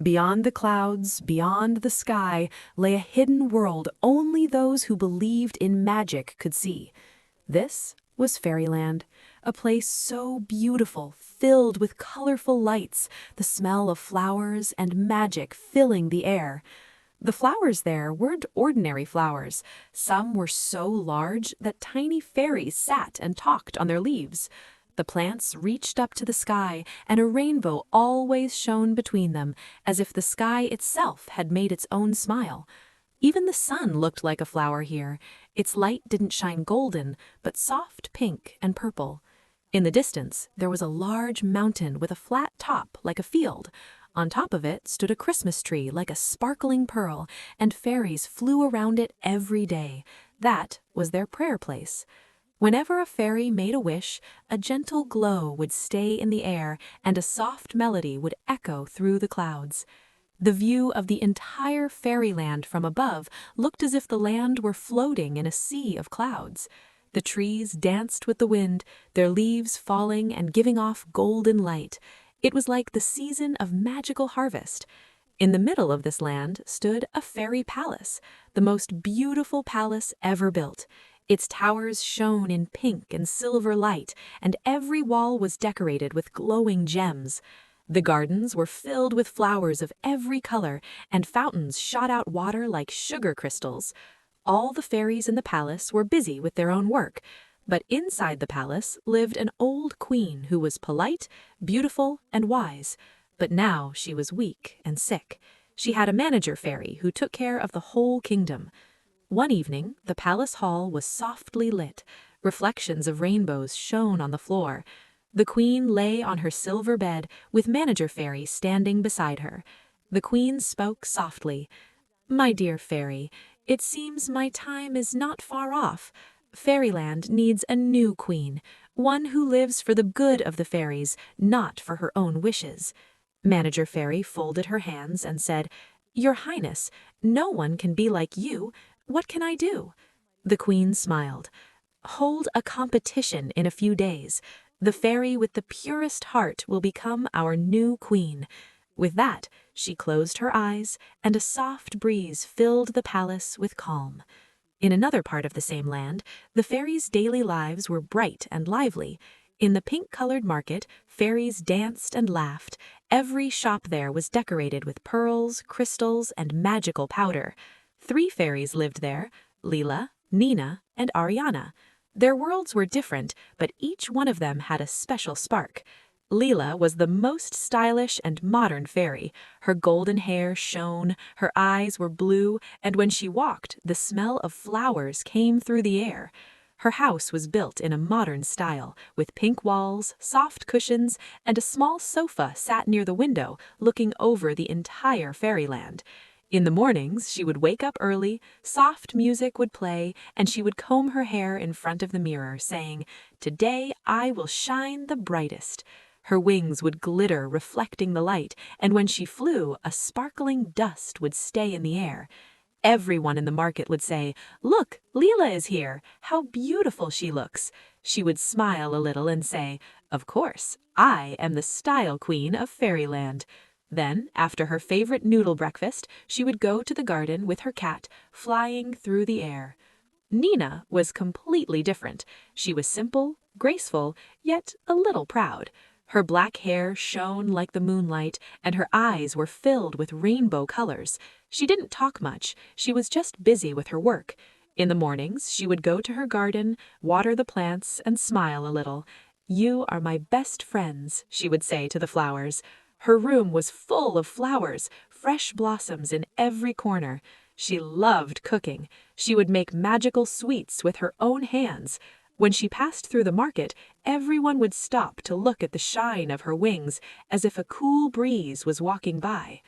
Beyond the clouds, beyond the sky, lay a hidden world only those who believed in magic could see. This was fairyland, a place so beautiful, filled with colorful lights, the smell of flowers and magic filling the air. The flowers there weren't ordinary flowers. Some were so large that tiny fairies sat and talked on their leaves. The plants reached up to the sky, and a rainbow always shone between them, as if the sky itself had made its own smile. Even the sun looked like a flower here. Its light didn't shine golden, but soft pink and purple. In the distance, there was a large mountain with a flat top like a field. On top of it stood a Christmas tree like a sparkling pearl, and fairies flew around it every day. That was their prayer place. Whenever a fairy made a wish, a gentle glow would stay in the air, and a soft melody would echo through the clouds. The view of the entire fairyland from above looked as if the land were floating in a sea of clouds. The trees danced with the wind, their leaves falling and giving off golden light. It was like the season of magical harvest. In the middle of this land stood a fairy palace, the most beautiful palace ever built. Its towers shone in pink and silver light, and every wall was decorated with glowing gems. The gardens were filled with flowers of every color, and fountains shot out water like sugar crystals. All the fairies in the palace were busy with their own work, but inside the palace lived an old queen who was polite, beautiful, and wise. But now she was weak and sick. She had a manager fairy who took care of the whole kingdom. One evening, the palace hall was softly lit. Reflections of rainbows shone on the floor. The queen lay on her silver bed, with manager fairy standing beside her. The queen spoke softly. "My dear fairy, it seems my time is not far off. Fairyland needs a new queen, one who lives for the good of the fairies, not for her own wishes." Manager fairy folded her hands and said, "Your Highness, no one can be like you. What can I do?" The queen smiled. "Hold a competition in a few days. The fairy with the purest heart will become our new queen." With that, she closed her eyes, and a soft breeze filled the palace with calm. In another part of the same land, the fairies' daily lives were bright and lively. In the pink-colored market, fairies danced and laughed. Every shop there was decorated with pearls, crystals, and magical powder. 3 fairies lived there: Leela, Nina, and Ariana. Their worlds were different, but each one of them had a special spark. Leela was the most stylish and modern fairy. Her golden hair shone, her eyes were blue, and when she walked, the smell of flowers came through the air. Her house was built in a modern style, with pink walls, soft cushions, and a small sofa sat near the window, looking over the entire fairyland. In the mornings, she would wake up early, soft music would play, and she would comb her hair in front of the mirror, saying, "Today I will shine the brightest." Her wings would glitter, reflecting the light, and when she flew, a sparkling dust would stay in the air. Everyone in the market would say, "Look, Leela is here. How beautiful she looks." She would smile a little and say, "Of course, I am the style queen of fairyland." Then, after her favorite noodle breakfast, she would go to the garden with her cat, flying through the air. Nina was completely different. She was simple, graceful, yet a little proud. Her black hair shone like the moonlight, and her eyes were filled with rainbow colors. She didn't talk much. She was just busy with her work. In the mornings, she would go to her garden, water the plants, and smile a little. "You are my best friends," she would say to the flowers. Her room was full of flowers, fresh blossoms in every corner. She loved cooking. She would make magical sweets with her own hands. When she passed through the market, everyone would stop to look at the shine of her wings, as if a cool breeze was walking by.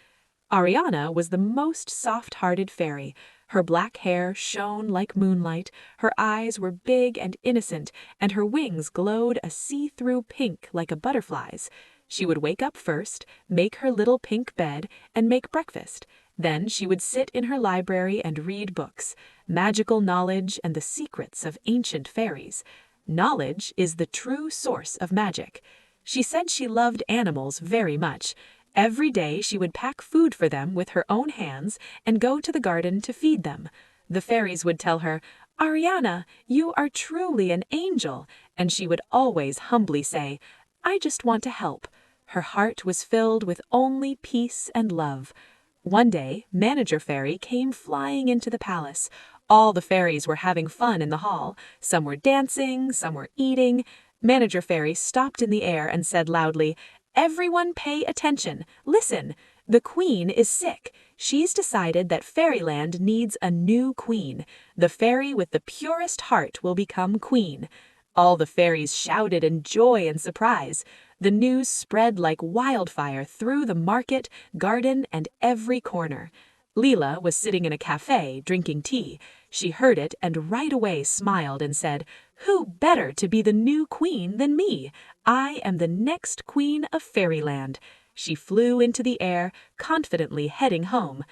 Ariana was the most soft-hearted fairy. Her black hair shone like moonlight, her eyes were big and innocent, and her wings glowed a see-through pink like a butterfly's. She would wake up first, make her little pink bed, and make breakfast. Then she would sit in her library and read books, magical knowledge and the secrets of ancient fairies. Knowledge is the true source of magic. She said she loved animals very much. Every day she would pack food for them with her own hands and go to the garden to feed them. The fairies would tell her, "Ariana, you are truly an angel," and she would always humbly say, "I just want to help." Her heart was filled with only peace and love. One day, Manager Fairy came flying into the palace. All the fairies were having fun in the hall. Some were dancing, some were eating. Manager Fairy stopped in the air and said loudly, "Everyone pay attention. Listen. The queen is sick. She's decided that Fairyland needs a new queen. The fairy with the purest heart will become queen." All the fairies shouted in joy and surprise. The news spread like wildfire through the market, garden, and every corner. Leela was sitting in a cafe drinking tea. She heard it and right away smiled and said, "Who better to be the new queen than me? I am the next queen of Fairyland." She flew into the air, confidently heading home.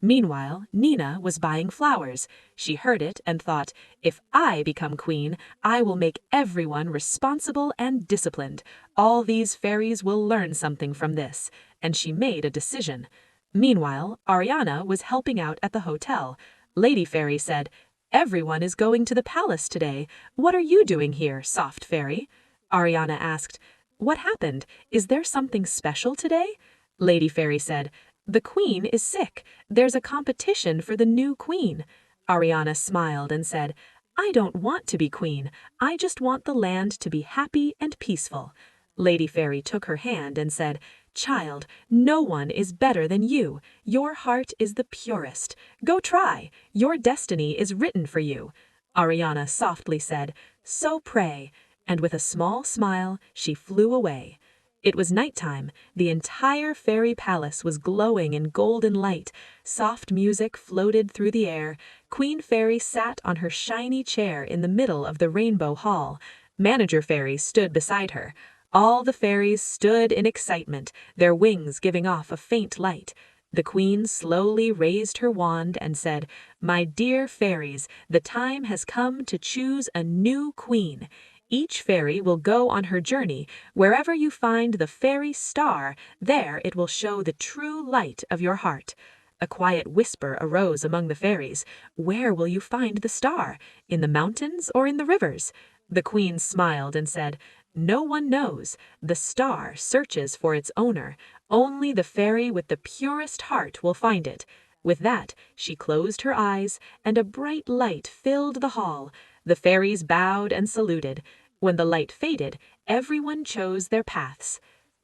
Meanwhile, Nina was buying flowers. She heard it and thought, "If I become queen, I will make everyone responsible and disciplined. All these fairies will learn something from this." And she made a decision. Meanwhile, Ariana was helping out at the hotel. Lady Fairy said, "Everyone is going to the palace today. What are you doing here, soft fairy?" Ariana asked, "What happened? Is there something special today?" Lady Fairy said, "The queen is sick. There's a competition for the new queen." Ariana smiled and said, "I don't want to be queen. I just want the land to be happy and peaceful." Lady Fairy took her hand and said, "Child, no one is better than you. Your heart is the purest. Go try. Your destiny is written for you." Ariana softly said, "So pray," and with a small smile, she flew away. It was nighttime. The entire fairy palace was glowing in golden light. Soft music floated through the air. Queen Fairy sat on her shiny chair in the middle of the rainbow hall. Manager Fairy stood beside her. All the fairies stood in excitement, their wings giving off a faint light. The queen slowly raised her wand and said, "My dear fairies, the time has come to choose a new queen. Each fairy will go on her journey. Wherever you find the fairy star, there it will show the true light of your heart." A quiet whisper arose among the fairies. "Where will you find the star? In the mountains or in the rivers?" The queen smiled and said, "No one knows. The star searches for its owner. Only the fairy with the purest heart will find it." With that, she closed her eyes, and a bright light filled the hall. The fairies bowed and saluted. When the light faded, everyone chose their paths.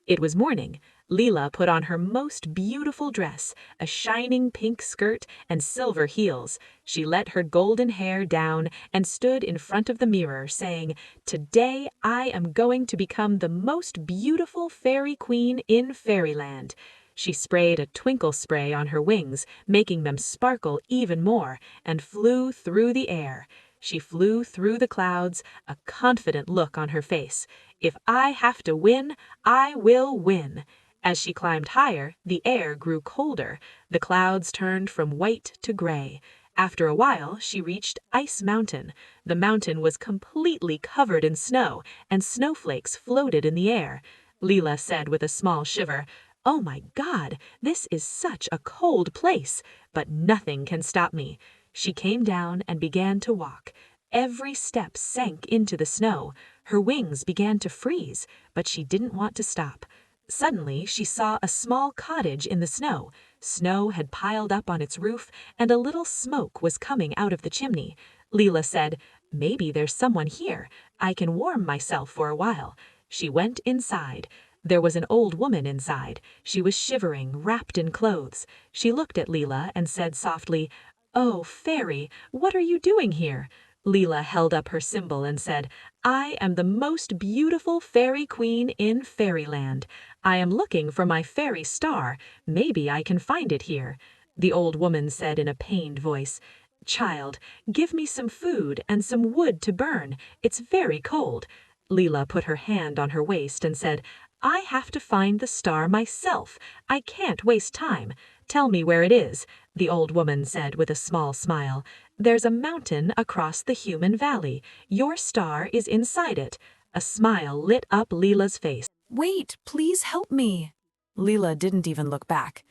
It was morning. Leela put on her most beautiful dress, a shining pink skirt and silver heels. She let her golden hair down and stood in front of the mirror, saying, "Today I am going to become the most beautiful fairy queen in Fairyland." She sprayed a twinkle spray on her wings, making them sparkle even more, and flew through the air. She flew through the clouds, a confident look on her face. "If I have to win, I will win." As she climbed higher, the air grew colder. The clouds turned from white to gray. After a while, she reached Ice Mountain. The mountain was completely covered in snow, and snowflakes floated in the air. Leela said with a small shiver, "Oh my God, this is such a cold place, but nothing can stop me." She came down and began to walk. Every step sank into the snow. Her wings began to freeze, but she didn't want to stop. Suddenly, she saw a small cottage in the snow. Snow had piled up on its roof, and a little smoke was coming out of the chimney. Leela said, "Maybe there's someone here. I can warm myself for a while." She went inside. There was an old woman inside. She was shivering, wrapped in clothes. She looked at Leela and said softly, "Oh, fairy, what are you doing here?" Leela held up her symbol and said, "I am the most beautiful fairy queen in Fairyland. I am looking for my fairy star. Maybe I can find it here." The old woman said in a pained voice, "Child, give me some food and some wood to burn. It's very cold." Leela put her hand on her waist and said, "I have to find the star myself. I can't waste time. Tell me where it is." The old woman said with a small smile, "There's a mountain across the human valley. Your star is inside it." A smile lit up Leela's face. Wait, please help me. Leela didn't even look back.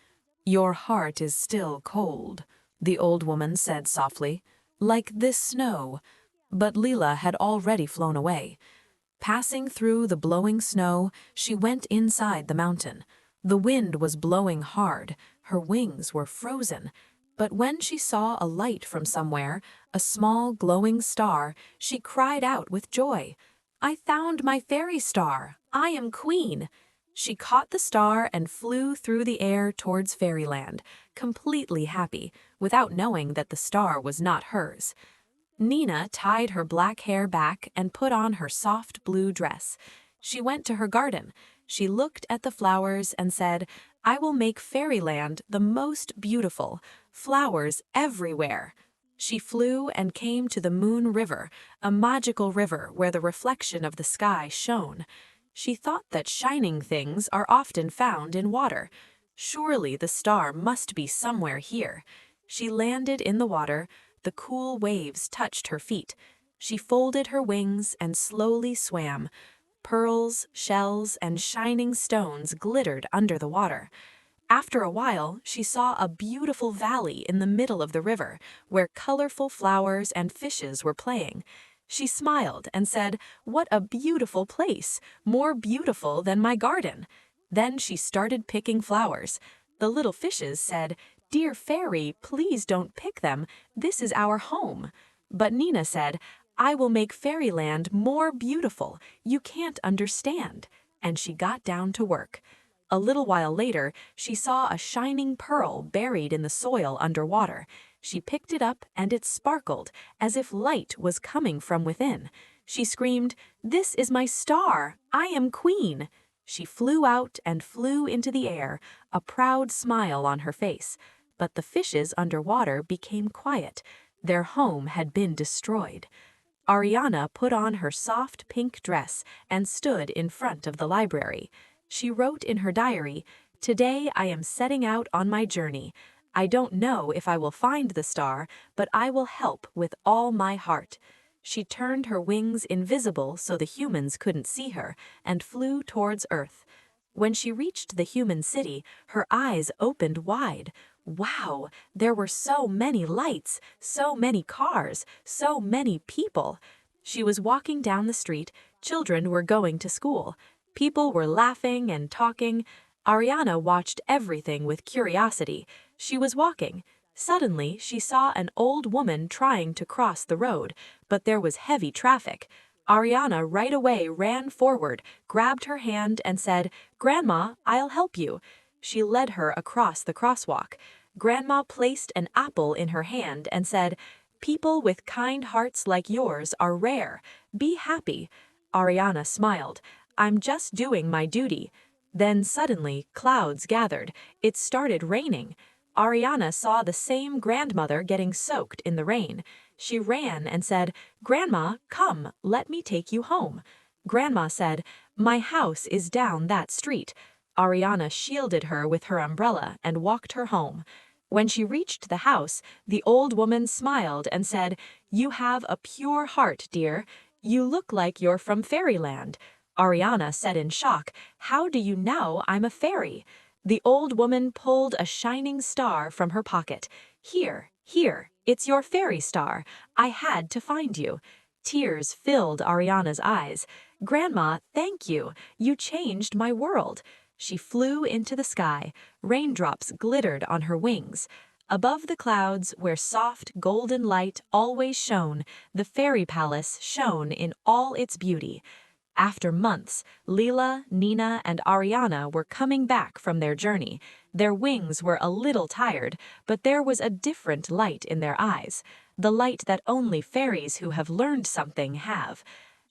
"Your heart is still cold," the old woman said softly, "like this snow." But Leela had already flown away. Passing through the blowing snow, she went inside the mountain. The wind was blowing hard, her wings were frozen. But when she saw a light from somewhere, a small glowing star, she cried out with joy, "I found my fairy star! I am queen!" She caught the star and flew through the air towards fairyland, completely happy, without knowing that the star was not hers. Nina tied her black hair back and put on her soft blue dress. She went to her garden. She looked at the flowers and said, "I will make fairyland the most beautiful, flowers everywhere." She flew and came to the Moon River, a magical river where the reflection of the sky shone. She thought that shining things are often found in water. Surely the star must be somewhere here. She landed in the water. The cool waves touched her feet. She folded her wings and slowly swam. Pearls, shells, and shining stones glittered under the water. After a while, she saw a beautiful valley in the middle of the river, where colorful flowers and fishes were playing. She smiled and said, "What a beautiful place, more beautiful than my garden." Then she started picking flowers. The little fishes said, "Dear fairy, please don't pick them. This is our home." But Nina said, "I will make fairyland more beautiful. You can't understand." And she got down to work. A little while later, she saw a shining pearl buried in the soil underwater. She picked it up and it sparkled, as if light was coming from within. She screamed, "This is my star! I am queen!" She flew out and flew into the air, a proud smile on her face. But the fishes underwater became quiet. Their home had been destroyed. Ariana put on her soft pink dress and stood in front of the library. She wrote in her diary, "Today I am setting out on my journey. I don't know if I will find the star, but I will help with all my heart." She turned her wings invisible so the humans couldn't see her and flew towards Earth. When she reached the human city, her eyes opened wide. Wow, there were so many lights, so many cars, so many people. She was walking down the street. Children were going to school. People were laughing and talking. Ariana watched everything with curiosity. She was walking. Suddenly, she saw an old woman trying to cross the road, but there was heavy traffic. Ariana right away ran forward, grabbed her hand and said, "Grandma, I'll help you." She led her across the crosswalk. Grandma placed an apple in her hand and said, "People with kind hearts like yours are rare. Be happy." Ariana smiled. "I'm just doing my duty." Then suddenly, clouds gathered. It started raining. Ariana saw the same grandmother getting soaked in the rain. She ran and said, "Grandma, come, let me take you home." Grandma said, "My house is down that street." Ariana shielded her with her umbrella and walked her home. When she reached the house, the old woman smiled and said, "You have a pure heart, dear. You look like you're from fairyland." Ariana said in shock, "How do you know I'm a fairy?" The old woman pulled a shining star from her pocket. Here, it's your fairy star. I had to find you." Tears filled Ariana's eyes. "Grandma, thank you. You changed my world." She flew into the sky. Raindrops glittered on her wings. Above the clouds, where soft golden light always shone, the fairy palace shone in all its beauty. After months, Leela, Nina, and Ariana were coming back from their journey. Their wings were a little tired, but there was a different light in their eyes, the light that only fairies who have learned something have.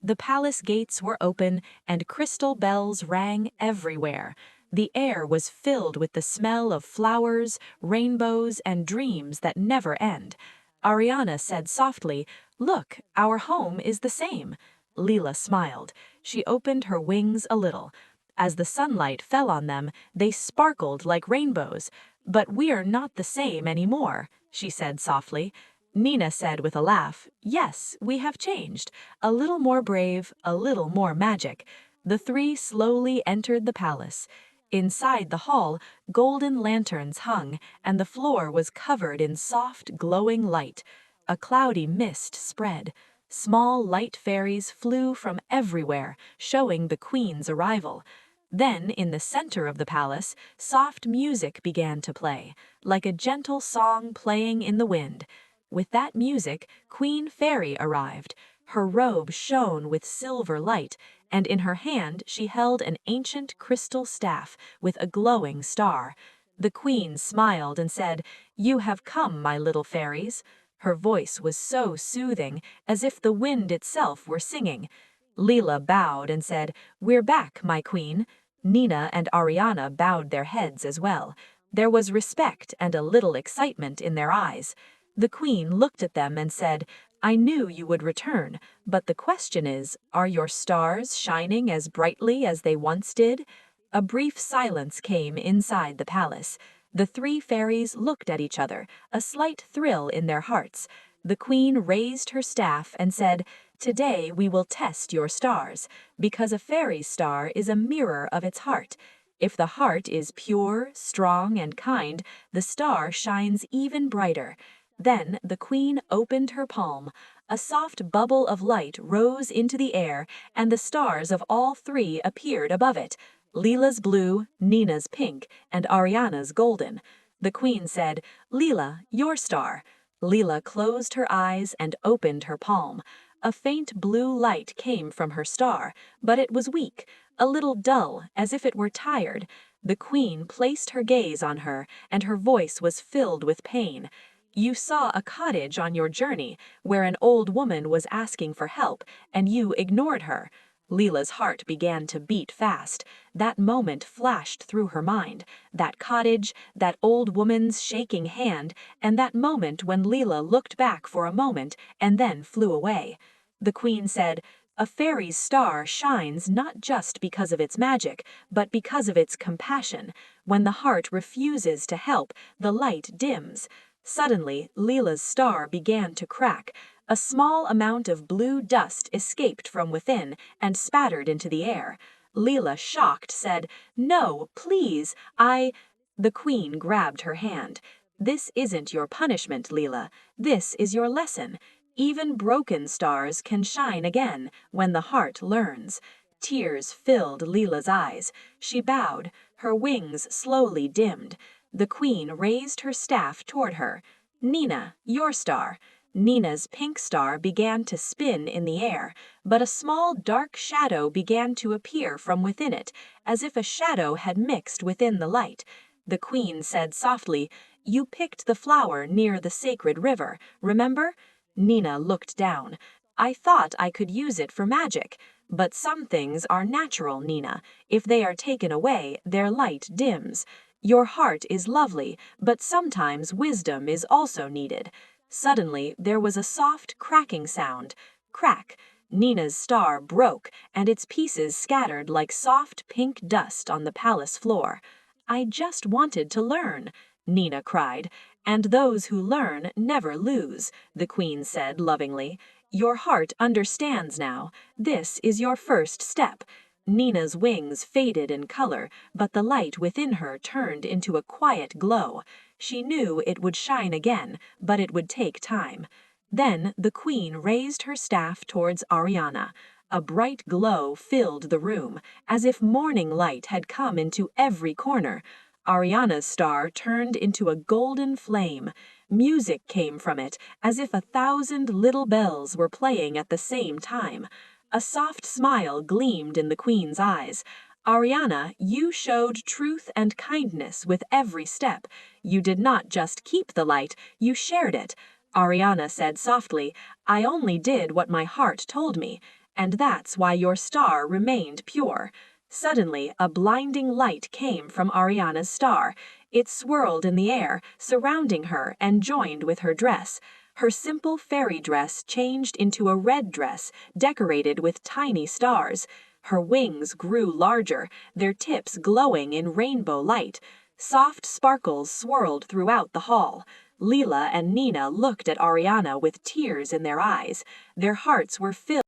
The palace gates were open, and crystal bells rang everywhere. The air was filled with the smell of flowers, rainbows, and dreams that never end. Ariana said softly, "Look, our home is the same." Leela smiled. She opened her wings a little. As the sunlight fell on them, they sparkled like rainbows. "But we're not the same anymore," she said softly. Nina said with a laugh, "Yes, we have changed. A little more brave, a little more magic." The three slowly entered the palace. Inside the hall, golden lanterns hung, and the floor was covered in soft, glowing light. A cloudy mist spread. Small light fairies flew from everywhere, showing the queen's arrival. Then, in the center of the palace, soft music began to play, like a gentle song playing in the wind. With that music, Queen Fairy arrived. Her robe shone with silver light, and in her hand she held an ancient crystal staff with a glowing star. The queen smiled and said, "You have come, my little fairies." Her voice was so soothing, as if the wind itself were singing. Leela bowed and said, "We're back, my queen." Nina and Ariana bowed their heads as well. There was respect and a little excitement in their eyes. The queen looked at them and said, "I knew you would return, but the question is, are your stars shining as brightly as they once did?" A brief silence came inside the palace. The three fairies looked at each other, a slight thrill in their hearts. The queen raised her staff and said, "Today we will test your stars, because a fairy's star is a mirror of its heart. If the heart is pure, strong, and kind, the star shines even brighter." Then the queen opened her palm. A soft bubble of light rose into the air, and the stars of all three appeared above it. Leela's blue, Nina's pink, and Ariana's golden. The queen said, "Leela, your star." Leela closed her eyes and opened her palm. A faint blue light came from her star, but it was weak, a little dull, as if it were tired. The queen placed her gaze on her, and her voice was filled with pain. "You saw a cottage on your journey, where an old woman was asking for help, and you ignored her." Leela's heart began to beat fast. That moment flashed through her mind. That cottage, that old woman's shaking hand, and that moment when Leela looked back for a moment and then flew away. The queen said, "A fairy's star shines not just because of its magic, but because of its compassion. When the heart refuses to help, the light dims." Suddenly, Leela's star began to crack. A small amount of blue dust escaped from within and spattered into the air. Leela, shocked, said, "No, please, The queen grabbed her hand. "This isn't your punishment, Leela. This is your lesson. Even broken stars can shine again when the heart learns." Tears filled Leela's eyes. She bowed. Her wings slowly dimmed. The queen raised her staff toward her. "Nina, your star." Nina's pink star began to spin in the air, but a small dark shadow began to appear from within it, as if a shadow had mixed within the light. The queen said softly, "You picked the flower near the sacred river, remember?" Nina looked down. "I thought I could use it for magic. But some things are natural, Nina. If they are taken away, their light dims. Your heart is lovely, but sometimes wisdom is also needed." Suddenly, there was a soft cracking sound. Crack! Nina's star broke, and its pieces scattered like soft pink dust on the palace floor. "I just wanted to learn," Nina cried. "And those who learn never lose," the queen said lovingly. "Your heart understands now. This is your first step." Nina's wings faded in color, but the light within her turned into a quiet glow. She knew it would shine again, but it would take time. Then the queen raised her staff towards Ariana. A bright glow filled the room, as if morning light had come into every corner. Ariana's star turned into a golden flame. Music came from it, as if 1,000 little bells were playing at the same time. A soft smile gleamed in the queen's eyes. "Ariana, you showed truth and kindness with every step. You did not just keep the light, you shared it." Ariana said softly, "I only did what my heart told me, and that's why your star remained pure." Suddenly, a blinding light came from Ariana's star. It swirled in the air, surrounding her and joined with her dress. Her simple fairy dress changed into a red dress, decorated with tiny stars. Her wings grew larger, their tips glowing in rainbow light. Soft sparkles swirled throughout the hall. Leela and Nina looked at Ariana with tears in their eyes. Their hearts were filled